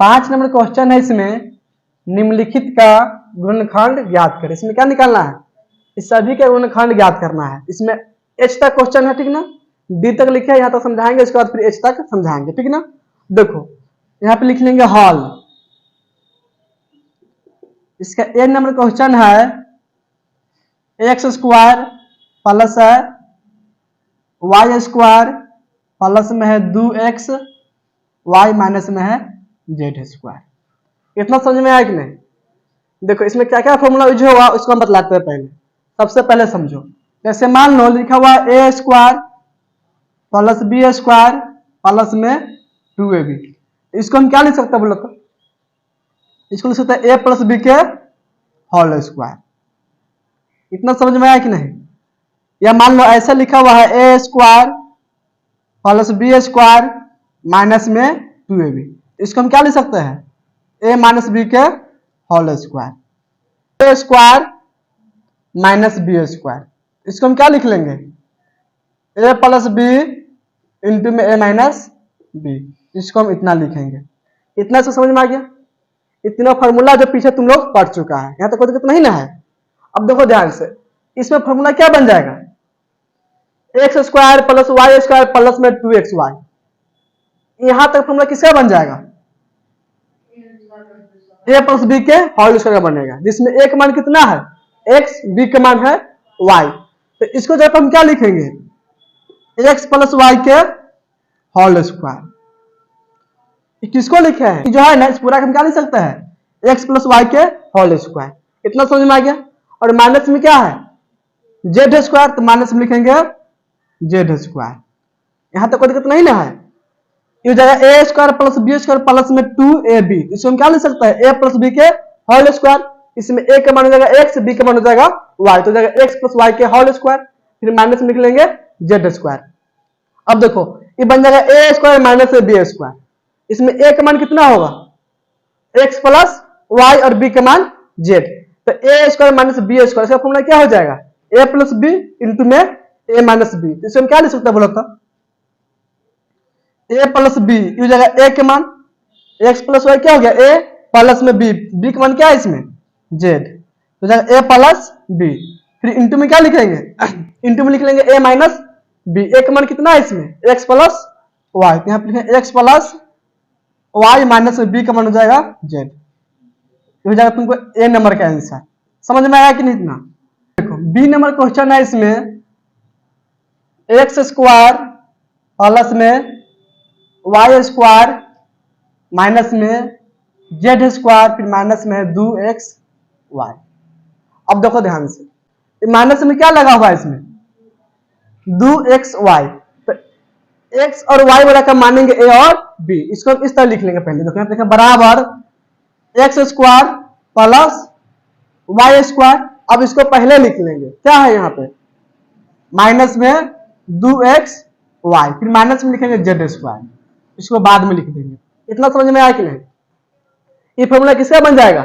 5 number question है। इसमें निम्नलिखित का गुणनखंड ज्ञात करें। इसमें क्या निकालना है? इस सभी के गुणनखंड ज्ञात करना है। इसमें h तक क्वेश्चन है, ठीक ना। d तक लिखे है, यहाँ तक समझाएंगे, इसके बाद फिर h तक समझाएंगे, ठीक ना। देखो यहाँ पे लिख लेंगे हॉल। इसका a नंबर क्वेश्चन है x स्क्वायर प्लस है y स्क्वायर प्लस में है 2x y माइनस में है z स्क्वायर। इतना समझ में आया कि नहीं? देखो इसमें क्या क्या फॉर्मूला यूज होगा उसको हम बतलाते हैं। पहले सबसे पहले समझो, जैसे मान लो लिखा हुआ है a square plus b square plus में 2ab। इसको हम क्या लिख सकते हैं बोलो तो? इसको लिख सकते हैं a प्लस बी के होल स्क्वायर। इतना समझ में आया कि नहीं? या मान लो ऐसा लिखा हुआ है a square plus B square minus में 2ab। इसको हम क्या लिख सकते हैं? a माइनस बी के whole square. a square minus B square, इसको हम क्या लिख लेंगे? a प्लस बी इंटू में a माइनस बी। इसको हम इतना लिखेंगे। इतना से समझ में आ गया? इतना फॉर्मूला जो पीछे तुम लोग पढ़ चुका है, यहाँ तक कोई दिक्कत नहीं ना है। अब देखो ध्यान से, इसमें फॉर्मूला क्या बन जाएगा? X square plus Y square plus में 2xy। यहां तक फॉर्मूला किसका बन जाएगा? a प्लस बी के होल स्क्वायर का बनेगा, जिसमें a का मान कितना है? x, b का मान है y। तो इसको जब हम क्या लिखेंगे? x प्लस वाई के होल स्क्वायर। किसको लिखे हैं? जो है ना, इस पूरा हम क्या लिख सकते हैं? x प्लस वाई के होल स्क्वायर। इतना समझ में आ गया? और माइनस में क्या है? z स्क्वायर, तो माइनस में लिखेंगे z स्क्वायर। यहां तक कोई दिक्कत नहीं ना है? ये जगह a square plus B square plus में 2ab। इसको हम क्या लिख सकते हैं? a प्लस बी के होल स्क्वायर। इसमें a का मान हो जाएगा x, b का मान हो जाएगा y, तो जाएगा x प्लस वाई के होल स्क्वायर। फिर माइनस में लिख लेंगे z स्क्वायर। अब देखो ये बन जाएगा a square minus b square. इसमें a का मान कितना होगा? x प्लस y और b का मान z। तो a square minus b square, इसका फॉर्मूला क्या हो जाएगा? a प्लस बी इंटू में a माइनस बी। इसको हम क्या लिख सकते हैं बोलो तो? a प्लस बी, ये हो जाएगा a के मान, x प्लस वाई क्या हो गया? a प्लस में b का मान क्या है इसमें? z, तो जाएगा a प्लस b। फिर इंटू में क्या लिखेंगे? इंटू में लिख लेंगे a माइनस b। a का मान कितना है इसमें? x प्लस वाई, यहाँ पे लिखेंगे x प्लस वाई माइनस में b का मान हो जाएगा z। हो जाएगा तुमको a नंबर का आंसर। समझ में आया कि नहीं? इतना देखो b नंबर क्वेश्चन है। इसमें x स्क्वायर प्लस में y स्क्वायर माइनस में z स्क्वायर फिर माइनस में 2xy। अब देखो ध्यान से, माइनस में क्या लगा हुआ है इसमें? 2xy। तो x और y वाला का मानेंगे a और b। इसको हम इस तरह लिख लेंगे। पहले देखो यहाँ पे बराबर x square plus Y square. अब इसको पहले लिख लेंगे, क्या है यहाँ पे? माइनस में 2xy, फिर माइनस में लिखेंगे z स्क्वायर। इसको बाद में लिख देंगे। इतना समझ में आया कि नहीं? ये फॉर्मूला किसका बन जाएगा?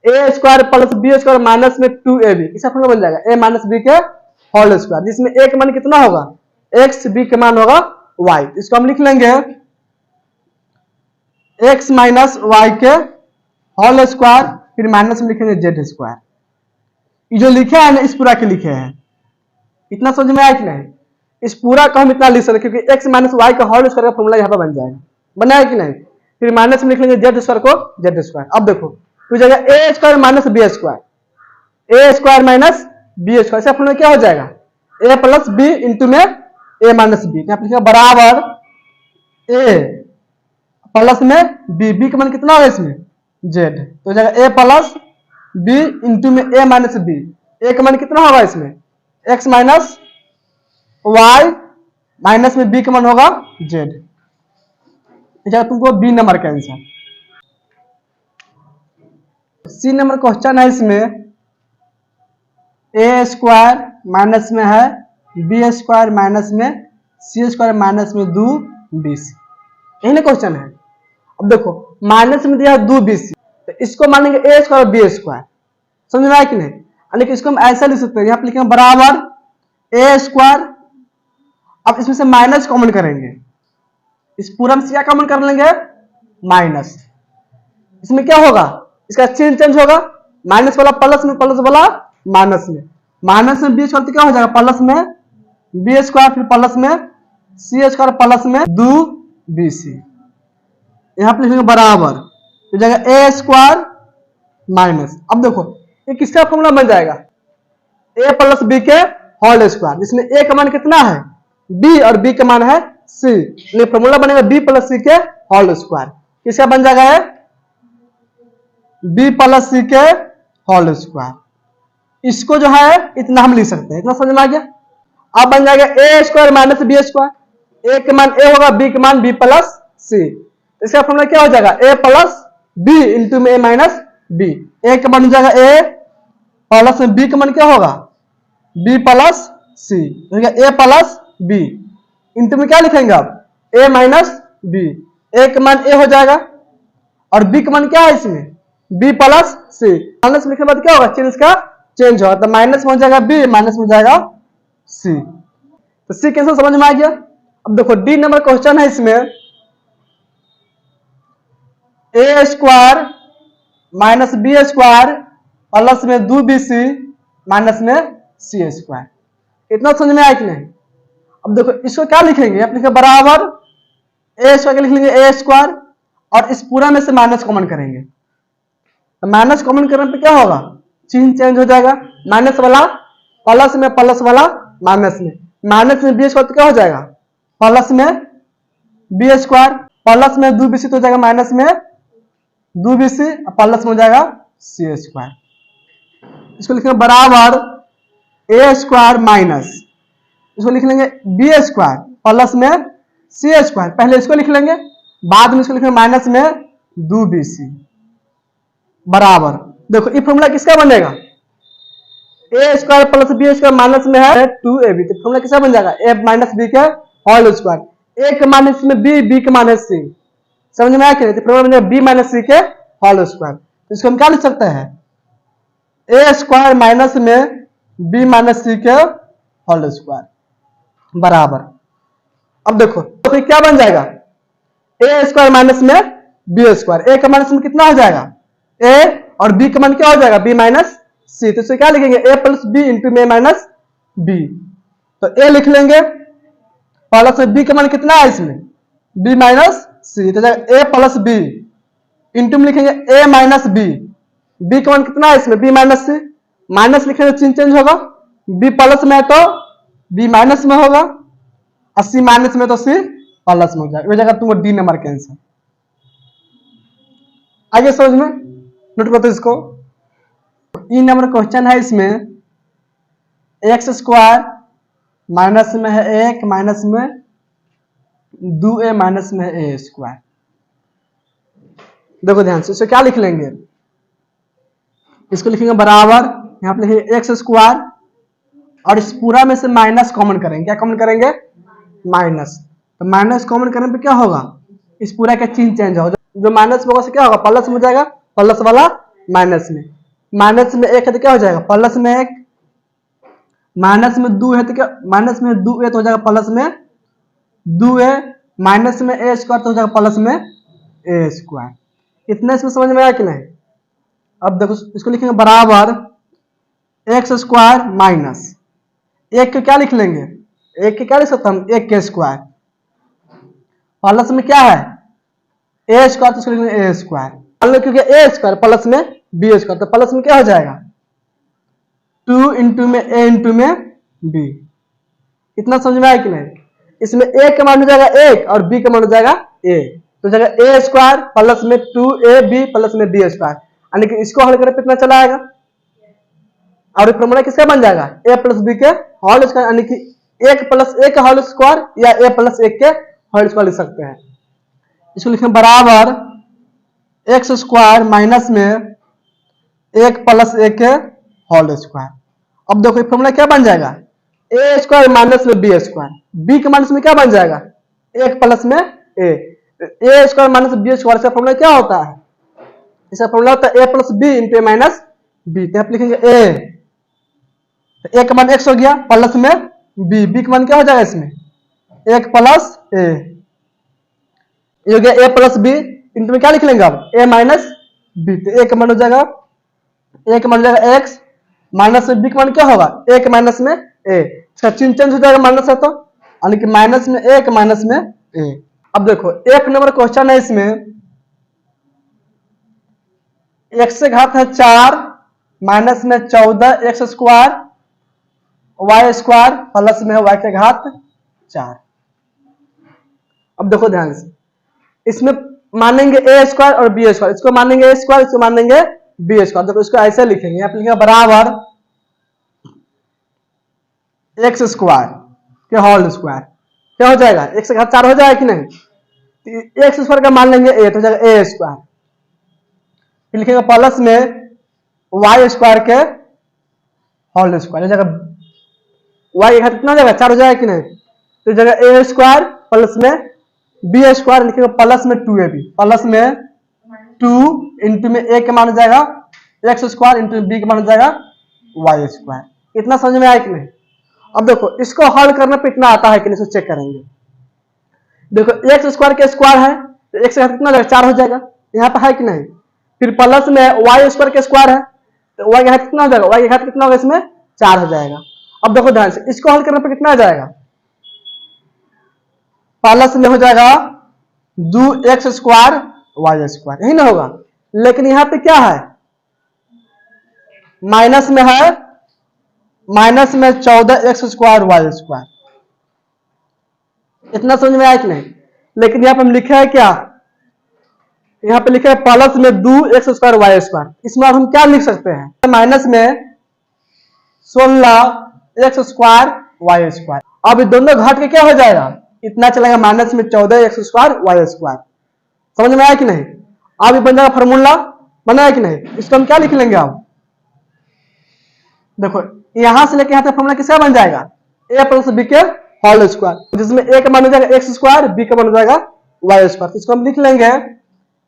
a square plus b square minus में 2ab। इसका फॉर्मूला बन जाएगा a माइनस b के होल स्क्वायर, जिसमें a का मान कितना होगा? x, b का मान होगा y। इसको हम लिख लेंगे x माइनस y के होल स्क्वायर, फिर माइनस में लिखेंगे z स्क्वायर। ये जो लिखे हैं ना, इस पूरा के लिखे हैं। इतना समझ में आया कि नहीं? इस पूरा को हम इतना लिख सकते, क्योंकि x माइनस वाई का होल स्क्वायर का फॉर्मूला यहाँ पर बन जाएगा। बना है कि नहीं? फिर माइनस में लिख लेंगे z स्क्वायर को z स्क्वायर। अब देखो तो जगह a square minus b square, a square minus b square, इसका फॉर्मूला क्या हो जाएगा? a प्लस b इंटू में a माइनस b। यहाँ पे बराबर a प्लस में b का मान कितना होगा इसमें? z, तो जाएगा a प्लस b इंटू में a माइनस b। a का मान कितना होगा इसमें? x माइनस y माइनस में b का मान होगा z। तुमको b नंबर का आंसर। सी नंबर क्वेश्चन है। इसमें a स्क्वायर माइनस में है b स्क्वायर माइनस में c स्क्वायर माइनस में 2bc। यही ना क्वेश्चन है। अब देखो माइनस में दिया 2bc, तो इसको मानेंगे a स्क्वायर और b स्क्वायर। समझ में आया कि नहीं? यानी कि इसको हम ऐसा लिख सकते हैं, यहाँ पे लिखेंगे बराबर a स्क्वायर। अब इसमें से माइनस कॉमन करेंगे, इस पूरा में से क्या कॉमन कर लेंगे? माइनस। इसमें क्या होगा, इसका चिन्ह चेंज होगा, माइनस वाला प्लस में, प्लस वाला माइनस में, माइनस में बी स्क्वायर तो क्या हो जाएगा प्लस में बी स्क्वायर, फिर प्लस में सी स्क्वायर प्लस में 2bc, यहां पर लिखेंगे बराबर, तो जाएगा ए स्क्वायर माइनस। अब देखो ये किसका फॉर्मूला बन जाएगा, ए प्लस बी के होल स्क्वायर, जिसमें ए का मान कितना है बी और बी का मान है सी, ये फॉर्मूला बनेगा बी प्लस सी के होल स्क्वायर। किसका बन जाएगा है बी प्लस सी के होल स्क्वायर। इसको जो है इतना हम लिख सकते हैं, इतना समझ में आ गया। अब बन जाएगा A square minus B square, A के मान ए होगा, बी के मान बी प्लस सी, इसका फॉर्मूला क्या हो जाएगा ए प्लस बी इंटू में ए माइनस बी, ए का मान हो जाएगा ए प्लस में बी का मान क्या होगा बी प्लस सी, ए प्लस बी इंटू में क्या लिखेंगे आप ए माइनस बी, ए का मान ए हो जाएगा और बी का मान क्या है इसमें बी प्लस सी, माइनस लिखने के बाद क्या होगा चिन्ह इसका चेंज होगा, तो माइनस में हो जाएगा बी, माइनस में हो जाएगा सी, तो सी कैसे समझ में आ गया। अब देखो डी नंबर क्वेश्चन है, इसमें A square minus B square plus में 2bc माइनस में सी स्क्वायर, इतना समझ में आया कि नहीं। अब देखो इसको क्या लिखेंगे, आप लिखेंगे बराबर ए स्क्वायर लिख लेंगे ए स्क्वायर और इस पूरा में से माइनस कॉमन करेंगे, तो माइनस कॉमन करने पे क्या होगा चिन्ह चेंज हो जाएगा, माइनस वाला प्लस में, प्लस वाला माइनस में, माइनस में बी स्क्वायर तो क्या हो जाएगा प्लस में बी स्क्वायर, प्लस में 2bc तो हो जाएगा माइनस में 2bc, प्लस में हो जाएगा सी स्क्वायर। इसको लिखेंगे बराबर ए स्क्वायर माइनस, इसको लिख लेंगे बी स्क्वायर प्लस में सी स्क्वायर, पहले इसको लिख लेंगे बाद में इसको लिखेंगे माइनस में 2bc बराबर, देखो ये फॉर्मूला किसका बनेगा A square plus B square minus में है 2ab, तो फॉर्मूला किसका बन जाएगा ए माइनस बी के होल स्क्वायर, ए के माइनस में बी, बी के माइनस सी, समझ में आया कि नहीं, तो फॉर्मूला बन जाएगा बी माइनस सी के होल स्क्वायर, तो इसको हम क्या लिख सकते हैं ए स्क्वायर माइनस में बी माइनस सी के होल स्क्वायर बराबर। अब देखो तो क्या बन जाएगा ए स्क्वायर माइनस में बी स्क्वायर, ए का माइनस में कितना हो जाएगा ए और बी का मान क्या हो जाएगा बी माइनस सी, तो इसे क्या लिखेंगे ए प्लस बी इंटू में माइनस बी, तो ए लिख लेंगे प्लस में बी का मान कितना है इसमें बी माइनस सी, तो ए प्लस बी इंटू में लिखेंगे ए माइनस बी, बी का मान कितना है इसमें बी माइनस सी, माइनस लिखेंगे चिन्ह चेंज होगा, बी प्लस में है तो बी माइनस में होगा और सी माइनस में तो सी प्लस में हो जाएगा, ये जगह तुमको डी नंबर का आंसर। आगे समझ में नोट करते इसको, ई नंबर क्वेश्चन है, इसमें एक्स स्क्वायर माइनस में है 1 माइनस में 2a माइनस में है a स्क्वायर। देखो ध्यान से, इसे क्या लिख लेंगे, इसको लिखेंगे बराबर, यहां पे लिखेंगे एक्स स्क्वायर और इस पूरा में से माइनस कॉमन करेंगे, क्या कॉमन करेंगे माइनस, तो माइनस कॉमन करने पे क्या होगा इस पूरा का चिन्ह चेंज होगा, जो माइनस में होगा से क्या होगा प्लस में हो जाएगा, प्लस वाला माइनस में, माइनस में 1 है तो क्या हो जाएगा प्लस में 1, माइनस में 2 है तो क्या माइनस में 2a तो हो जाएगा प्लस में 2a, माइनस में a स्क्वायर तो हो जाएगा प्लस में a स्क्वायर। इतना इसमें समझ में आया कि नहीं। अब देखो इसको लिखेंगे बराबर एक्स स्क्वायर माइनस, एक के क्या लिख लेंगे, एक के क्या लिख सकते हम एक के स्क्वायर, प्लस में क्या है ए स्क्वायर, तो इसको लिखेंगे ए स्क्वायर, मान लो क्योंकि ए स्क्वायर प्लस में बी स्क्वायर, तो प्लस में क्या हो जाएगा 2 इंटू में ए इंटू में बी। इतना समझ में आया कि नहीं। इसमें ए का मान हो जाएगा 1 और बी का मान हो जाएगा ए, तो जाएगा ए स्क्वायर प्लस में 2ab प्लस में बी स्क्वायर, यानी कि इसको हल करने पे कितना चला आएगा, और फॉर्मूला किसका बन जाएगा ए प्लस बी के होल स्क्वायर, यानी कि 1 प्लस 1 का होल स्क्वायर या ए प्लस 1 के होल स्क्वायर लिख सकते हैं। इसको लिखें बराबर एक्स स्क्वायर माइनस में 1 प्लस 1 के होल स्क्वायर। अब देखो फॉर्मूला क्या बन जाएगा ए स्क्वायर माइनस में बी स्क्वायर, बी के माइनस में क्या बन जाएगा 1 प्लस में A square minus B square से फॉर्मूला क्या होता है, इसका फॉर्मूला होता है A plus B into minus B, तो आप लिखेंगे ए, तो ए का मान x हो गया प्लस में बी, बी का मान क्या हो जाएगा इसमें 1 प्लस ए, ये हो गया ए प्लस बी इंटू में क्या लिख लेंगे अब ए माइनस बी, तो ए का मान हो जाएगा, ए का मान हो जाएगा एक्स, माइनस में बी का मान क्या होगा, ए के माइनस में ए, इसका चिन्ह चेंज हो जाएगा माइनस है तो, यानी कि माइनस में ए के माइनस में ए। अब देखो एक नंबर क्वेश्चन है, इसमें एक्स से घात है 4 माइनस में 14 X square Y square plus में है वाई के घात 4। अब देखो ध्यान से, इसमें मानेंगे ए स्क्वायर और बी स्क्वायर, इसको मानेंगे ए स्क्वायर, इसको मानेंगे बी स्क्वायर। देखो इसको ऐसे लिखेंगे, यहाँ पे लिखेंगे बराबर एक्स स्क्वायर के होल स्क्वायर, क्या हो जाएगा, एक्स के घात 4 हो जाएगा कि नहीं, एक्स स्क्वायर का मान लेंगे ए, तो हो जाएगा ए स्क्वायर, फिर लिखेंगे प्लस में वाई स्क्वायर के होल स्क्वायर, हो जाएगा वाई के घात कितना हो जाएगा 4 हो जाएगा कि नहीं, तो जगह ए स्क्वायर प्लस में बी स्क्वायर लिखेंगे प्लस में 2ab, प्लस में 2 इंटू में ए के मान हो जाएगा एक्स स्क्वायर इंटू बी के मान हो जाएगा वाई स्क्वायर। इतना समझ में आया कि नहीं। अब देखो इसको हल करने पे इतना आता है कि नहीं, इसको चेक करेंगे। देखो एक्स स्क्वायर के स्क्वायर है तो एक्स का कितना हो जाएगा 4 हो जाएगा, यहाँ पे है कि नहीं, फिर प्लस में वाई स्क्वायर के स्क्वायर है तो वाई का घात कितना हो जाएगा, वाई का घात कितना होगा इसमें 4 हो जाएगा। अब देखो ध्यान से, इसको हल करने पे कितना आ जाएगा, प्लस में हो जाएगा 2x स्क्वायर वाई स्क्वायर, यही ना होगा, लेकिन यहाँ पे क्या है, माइनस में है, माइनस में 14x स्क्वायर वाई स्क्वायर। इतना समझ में आया कि नहीं। लेकिन यहाँ पे हम लिखे है क्या, यहाँ पे लिखे है प्लस में 2x स्क्वायर वाई स्क्वायर, इसमें हम क्या लिख सकते हैं, माइनस में 16x स्क्वायर वाई स्क्वायर। अब दोनों घट के क्या हो जाएगा, इतना चलेगा माइनस में 14x स्क्वायर वाई स्क्वायर। समझ में आया कि नहीं। अब ये बन जाएगा फॉर्मूला, बनाया कि नहीं, इसको हम क्या लिख लेंगे, अब देखो यहां से लेके यहां तक फॉर्मूला किसका बन जाएगा, a प्लस बी के होल स्क्वायर, जिसमें a का मान हो जाएगा एक्स स्क्वायर, b का मान हो जाएगा वाई स्क्वायर। इसको हम लिख लेंगे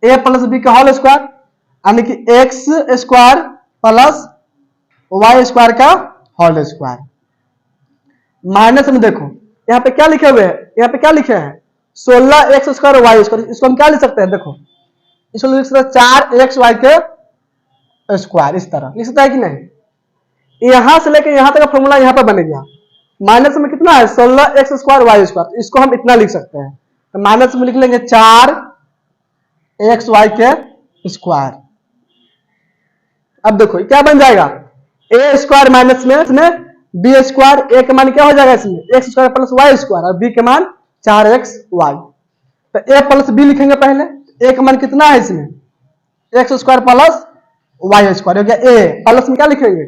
a प्लस बी का होल स्क्वायर, यानी कि X square plus Y square का होल स्क्वायर, माइनस में देखो यहाँ पे क्या लिखे हुए हैं, यहाँ पे क्या लिखे हैं 16x स्क्वायर वाई स्क्वायर। इसको हम क्या लिख सकते हैं, देखो इसको लिख सकते हैं 4xy के स्क्वायर, इस तरह लिख सकता है कि नहीं। यहां से लेकर यहां तक का फॉर्मूला यहां पर बन गया, माइनस में कितना है 16x स्क्वायर वाई स्क्वायर, इसको हम इतना लिख सकते हैं, तो माइनस में लिख लेंगे 4xy के स्क्वायर। अब देखो क्या बन जाएगा, a स्क्वायर माइनस में बी स्क्वायर, ए का मान क्या हो जाएगा इसमें X square plus Y square, और बी के मान 4xy। तो a प्लस बी लिखेंगे पहले, a का मान कितना है इसमें X square plus Y square हो गया, a प्लस में क्या लिखेंगे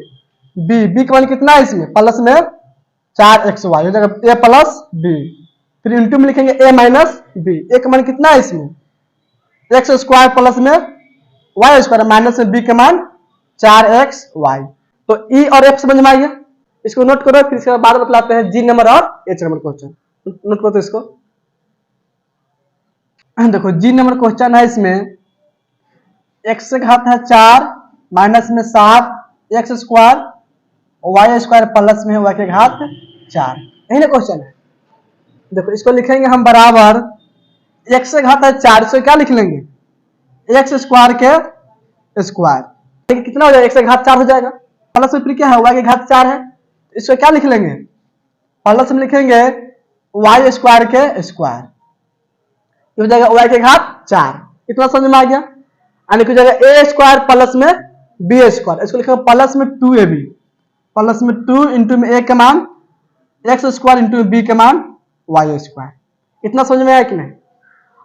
बी का मान कितना है इसमें प्लस में 4xy हो जाएगा a प्लस बी, फिर इंटू में लिखेंगे a माइनस बी, a का मान कितना है इसमें एक्स स्क्वायर प्लस में वाई स्क्वायर माइनस में बी का मान 4xy। तो ई और एफ समझ में आ गया, इसको नोट करो, फिर इसके बाद बतलाते हैं जी नंबर और एच नंबर क्वेश्चन। नोट करो तो इसको, देखो जी नंबर क्वेश्चन है, इसमें एक्स से घात है 4 माइनस में 7 X square Y square plus में वाई के घात 4, यही ना क्वेश्चन है। देखो इसको लिखेंगे हम बराबर एक्स से घात है 4, इसको क्या लिख लेंगे एक्स स्क्वायर के स्क्वायर, कितना हो जाएगा एक्स से घात 4 हो जाएगा, प्लस में फिर क्या है वाई के घात 4 है, इसको क्या लिख लेंगे प्लस में लिखेंगे वाई स्क्वायर के स्क्वायर, हो जाएगा वाई के घात 4। इतना समझ में आ गया, यानी कि जाएगा ए स्क्वायर प्लस में बी स्क्वायर, इसको लिखेंगे प्लस में 2ab, प्लस में 2 इंटू में ए का मान एक्स स्क्वायर इंटू बी का मान वाई स्क्वायर। इतना समझ में आया कि नहीं।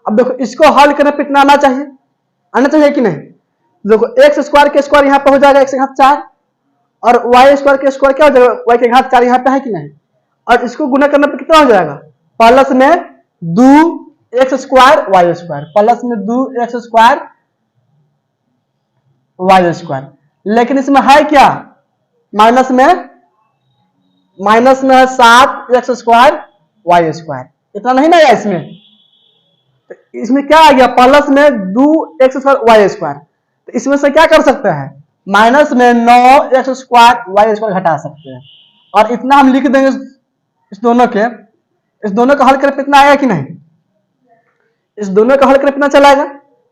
अब देखो इसको हल करने पे इतना आना चाहिए कि नहीं। देखो एक्स स्क्वायर के स्क्वायर यहाँ पे हो जाएगा एक्स के घात 4, और वाई स्क्वायर के स्क्वायर क्या हो जाएगा वाई के घात 4 यहाँ पे है कि नहीं, और इसको गुना करने पे कितना हो जाएगा प्लस में 2x square Y square, plus में 2x स्क्वायर वाई स्क्वायर। लेकिन इसमें है क्या माइनस में है 7x स्क्वायर वाई स्क्वायर, इतना नहीं ना है इसमें, तो इसमें क्या आ गया प्लस में 2x स्क्वायर वाई स्क्वायर, तो इसमें से क्या कर सकते हैं माइनस में 9x स्क्वायर वाई स्क्वायर घटा सकते हैं, और इतना हम लिख देंगे इस दोनों का हल कर कितना आएगा कि नहीं, इस दोनों का हल कर कितना चलाएगा,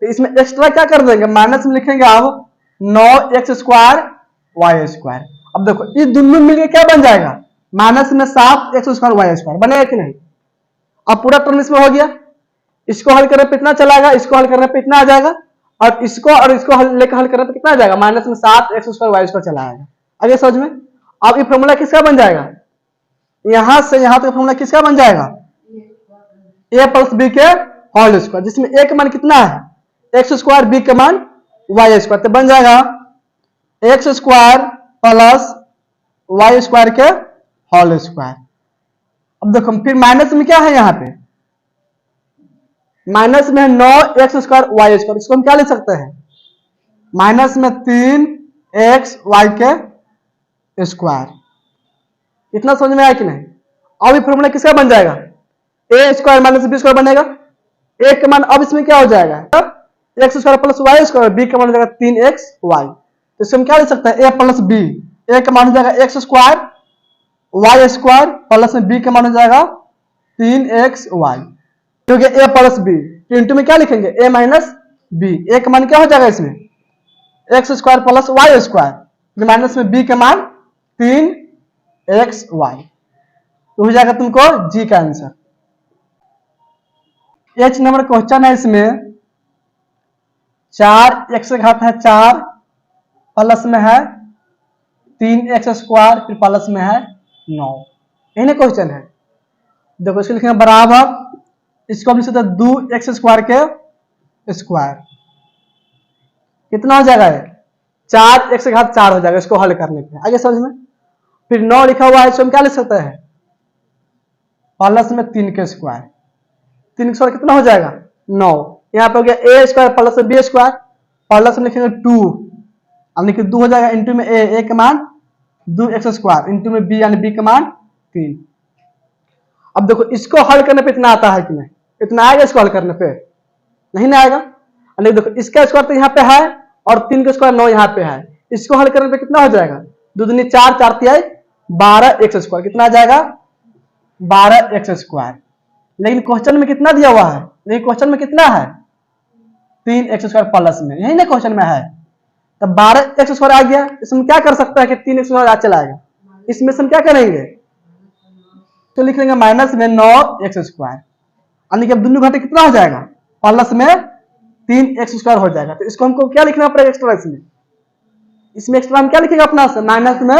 तो इसमें एक्स्ट्रा क्या कर देंगे, माइनस में लिखेंगे अब 9x² y²। अब देखो ये दोनों मिलकर क्या बन जाएगा, माइनस में 7x² y² बनेगा कि नहीं। अब पूरा टर्म इसमें हो गया, इसको हल करने पे इतना चला आएगा, इसको हल करने पे इतना आ जाएगा, और इसको लेकर हल करने पे कितना आ जाएगा, माइनस में 7x² y² चला आएगा। आगे समझ में। अब ये फॉर्मूला किसका बन जाएगा, यहां से यहां तक फॉर्मूला किसका बन जाएगा, a प्लस बी के होल स्क्वायर, जिसमें a का मान कितना है x², b का मान y², तो बन जाएगा x² प्लस y² के होल स्क्वायर। अब देखो फिर माइनस में क्या है, यहाँ पे माइनस में 9x² y², इसको हम क्या लिख सकते हैं, माइनस में 3xy के स्क्वायर। इतना समझ में आया कि नहीं। अब ये फॉर्मूला किसका बन जाएगा, a² माइनस b² बनेगा। a का मान अब इसमें क्या हो जाएगा, x² प्लस y², b का मान हो जाएगा 3xy। तो इसमें हम क्या लिख सकते हैं, a प्लस b, a का मान हो जाएगा x² y² प्लस में b का मान हो जाएगा 3xy, क्योंकि a प्लस b, तो इंटू में क्या लिखेंगे a माइनस b। a का मान क्या हो जाएगा इसमें x² प्लस y², माइनस में b का मान 3xy, तो हो जाएगा तुमको जी का आंसर। एच नंबर क्वेश्चन है, इसमें 4x⁴ प्लस में है 3x², फिर प्लस में है 9, यही ना क्वेश्चन है। देखो इसको लिखेंगे बराबर, इसको हम लिख सकते हैं 2x² के स्क्वायर, कितना हो जाएगा, 4x⁴ हो जाएगा इसको हल करने पे। आगे समझ में। फिर 9 लिखा हुआ है, इसको हम क्या लिख सकते हैं, प्लस में 3 के स्क्वायर, 3 स्क्वायर कितना हो जाएगा 9। यहाँ पे हो गया a² प्लस में b², प्लस में लिखेंगे 2, अब लिखिए 2 हो जाएगा, इंटू में a का मान 2x², इंटू में b यानी b का मान 3। अब देखो इसको हल करने पे इतना आता है कि नहीं, इतना आएगा इसको हल करने पे, नहीं ना आएगा। देखो इसका स्क्वायर तो यहाँ पे है, और 3 का स्क्वायर 9 यहाँ पे है, इसको हल करने पे कितना हो जाएगा, 2 दूनी 4, 4 तिहाई 12x², कितना आ जाएगा 12x²। लेकिन क्वेश्चन में कितना दिया हुआ है, लेकिन क्वेश्चन में कितना है 3x² प्लस में, यही ना क्वेश्चन में है। तब 12x² आ गया, इसमें क्या कर सकता है कि 3x² आ चला आएगा, इसमें से हम क्या करेंगे, तो लिख लेंगे माइनस में 9x², यानी कि अब दोनों घंटे कितना हो जाएगा, प्लस में 3x² हो जाएगा। तो इसको हमको क्या लिखना पड़ेगा एक्स्ट्रा, इसमें एक्स्ट्रा हम क्या लिखेंगे अपना से, माइनस में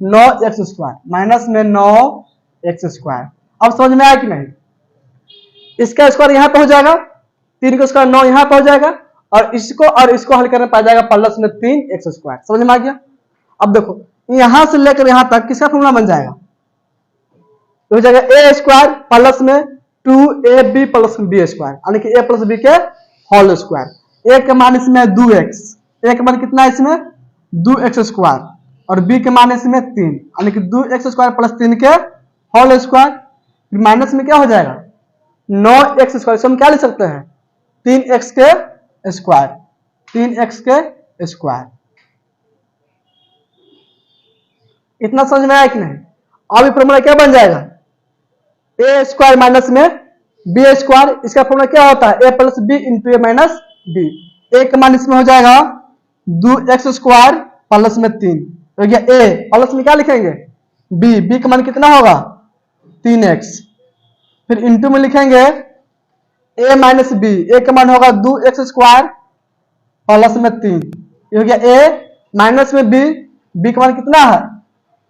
9x², माइनस में 9x²। अब समझ में आया कि नहीं। इसका स्क्वायर यहाँ पे हो जाएगा, 3 का स्क्वायर 9 यहाँ पे हो जाएगा, और इसको हल करने पे आ जाएगा प्लस में 3x²। समझ में आ गया। अब देखो यहां से लेकर यहां तक किसका फॉर्मूला बन जाएगा, तो हो जाएगा a² प्लस में 2ab प्लस में b², यानी कि a प्लस b के होल स्क्वायर। a का मान इसमें 2x, a का मान कितना है इसमें 2x², और b के मान इसमें 3, यानी कि 2x² प्लस 3 के होल स्क्वायर, माइनस में क्या हो जाएगा 9x², इसको हम क्या लिख सकते हैं 3x के स्क्वायर, 3x के स्क्वायर। इतना समझ में आया कि नहीं। अब ये फॉर्मूला क्या बन जाएगा, a² माइनस में b², इसका फॉर्मूला क्या होता है a plus b into a minus b। a का मान इसमें हो जाएगा 2x² प्लस में 3, हो गया a, प्लस में क्या लिखेंगे b का मान कितना होगा 3x, फिर इंटू में लिखेंगे a माइनस b, a का मान होगा 2x² प्लस में 3, ये हो गया a माइनस में b का मान कितना है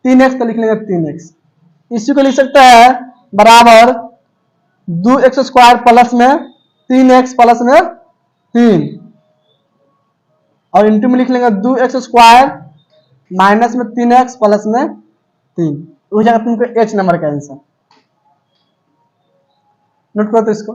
3x, तो लिख लेंगे 3x। इसी को लिख सकते हैं बराबर 2x² प्लस में 3x प्लस में 3, और इंटू में लिख लेंगे 2x² माइनस में 3x प्लस में 3, हो जाएगा तुमको h नंबर का आंसर। नोट करो तो इसको।